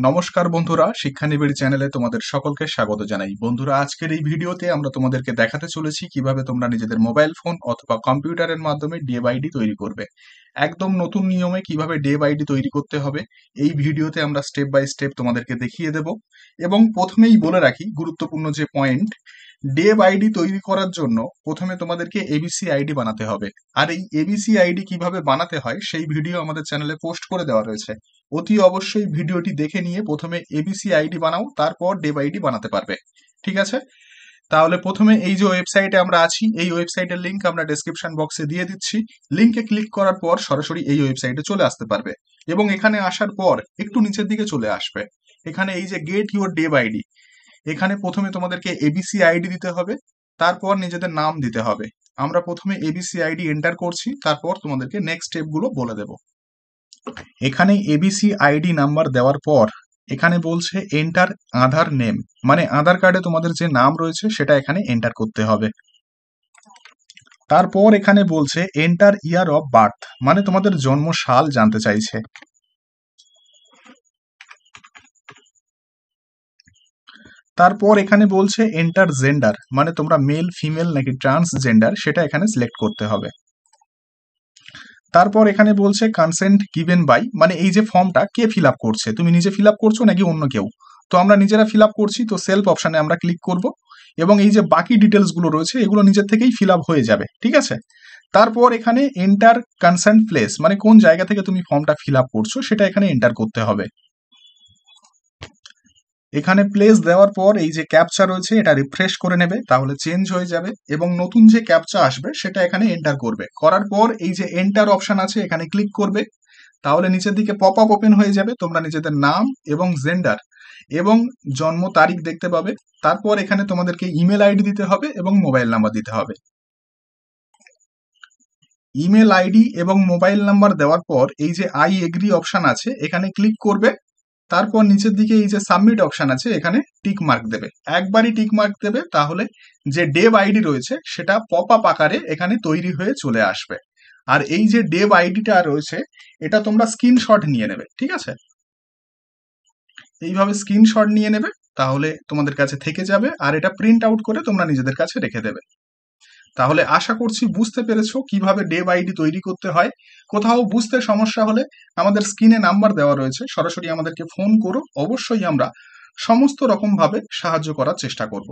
নমস্কার বন্ধুরা, শিক্ষানিবিড় চ্যানেলে তোমাদের সকলকে স্বাগত জানাই। বন্ধুরা, আজকের এই ভিডিওতে আমরা তোমাদেরকে দেখাতে চলেছি কিভাবে তোমরা নিজেদের মোবাইল ফোন অথবা কম্পিউটারের মাধ্যমে ডে বাই ডি তৈরি করবে। একদম নতুন নিয়মে কিভাবে ডে বাই ডি তৈরি করতে হবে এই ভিডিওতে আমরা স্টেপ বাই স্টেপ তোমাদেরকে দেখিয়ে দেব। এবং প্রথমেই বলে রাখি গুরুত্বপূর্ণ যে পয়েন্ট, ডে বাই ডি তৈরি করার জন্য প্রথমে তোমাদেরকে এবিসি আইডি বানাতে হবে। আর এই এবিসি আইডি কিভাবে বানাতে হয় সেই ভিডিও আমাদের চ্যানেলে পোস্ট করে দেওয়া রয়েছে। অতি অবশ্যই ভিডিওটি দেখে নিয়ে প্রথমে এবিসি আইডি বানাও, তারপর ডে বাই ডি বানাতে পারবে। ঠিক আছে? তাহলে প্রথমে এই যে ওয়েবসাইটে আমরা আছি, এই ওয়েবসাইটের লিংক আমরা ডেসক্রিপশন বক্সে দিয়ে দিচ্ছি। লিংকে ক্লিক করার পর সরাসরি এই ওয়েবসাইটে চলে আসতে পারবে এবং এখানে আসার পর একটু নিচের দিকে চলে আসবে। এখানে এই যে get your day by D, এখানে প্রথমে তোমাদেরকে এবিসি আইডি দিতে হবে, তারপর নিজেদের নাম দিতে হবে। আমরা প্রথমে এবিসি আইডি এন্টার করছি, তারপর তোমাদেরকে নেক্সট স্টেপগুলো বলে দেব। এখানে এবিসি আইডি নাম্বার দেওয়ার পর এখানে বলছে এন্টার আধার নেম, মানে আধার কার্ডে তোমাদের যে নাম রয়েছে সেটা এখানে এন্টার করতে হবে। তারপর এখানে বলছে এন্টার ইয়ার অফ বার্থ, মানে তোমাদের জন্ম সাল জানতে চাইছে। তারপর এখানে বলছে এন্টার জেন্ডার, মানে তোমরা মেল ফিমেল নাকি ট্রান্সজেন্ডার সেটা এখানে সিলেক্ট করতে হবে। তারপর এখানে বলছে কনসেন্ট গিভেন বাই, মানে এই যে ফর্মটা কে ফিল আপ করছে, তুমি নিজে ফিল আপ করছো নাকি অন্য কেউ। তো আমরা নিজেরা ফিল আপ করছি, তো সেলফ অপশানে আমরা ক্লিক করব এবং এই যে বাকি ডিটেলস গুলো রয়েছে এগুলো নিজের থেকেই ফিল আপ হয়ে যাবে। ঠিক আছে? তারপর এখানে এন্টার কনসার্ন প্লেস, মানে কোন জায়গা থেকে তুমি ফর্মটা ফিল আপ করছো সেটা এখানে এন্টার করতে হবে। এখানে প্লেস দেওয়ার পর এই যে ক্যাপচা রয়েছে এটা রিফ্রেশ করে নেবে, তাহলে চেঞ্জ হয়ে যাবে এবং নতুন যে ক্যাপচা আসবে সেটা এখানে এন্টার করবে। করার পর এই যে এন্টার অপশন আছে এখানে ক্লিক করবে, তাহলে নিচের দিকে পপ আপ ওপেন হয়ে যাবে। তোমরা নিজেদের নাম এবং জেন্ডার এবং জন্ম তারিখ দেখতে পাবে। তারপর এখানে তোমাদেরকে ইমেল আইডি দিতে হবে এবং মোবাইল নাম্বার দিতে হবে। ইমেল আইডি এবং মোবাইল নাম্বার দেওয়ার পর এই যে আই এগ্রি অপশন আছে এখানে ক্লিক করবে, তারপর নিচের দিকে এই যে সাবমিট অপশন আছে এখানে টিক মার্ক দেবে। একবারই টিক মার্ক দেবে, তাহলে যে ডেভ আইডি রয়েছে সেটা পপ আপ আকারে এখানে তৈরি হয়ে চলে আসবে। আর এই যে ডেভ আইডিটা রয়েছে এটা তোমরা স্ক্রিনশট নিয়ে নেবে। ঠিক আছে? এইভাবে স্ক্রিনশট নিয়ে নেবে, তাহলে তোমাদের কাছে থেকে যাবে আর এটা প্রিন্ট আউট করে তোমরা নিজেদের কাছে রেখে দেবে। তাহলে আশা করছি বুঝতে পেরেছো কিভাবে ডেভ আইডি তৈরি করতে হয়। কোথাও বুঝতে সমস্যা হলে আমাদের স্ক্রিনে নাম্বার দেওয়া রয়েছে, সরাসরি আমাদেরকে ফোন করো, অবশ্যই আমরা সমস্ত রকম ভাবে সাহায্য করার চেষ্টা করব।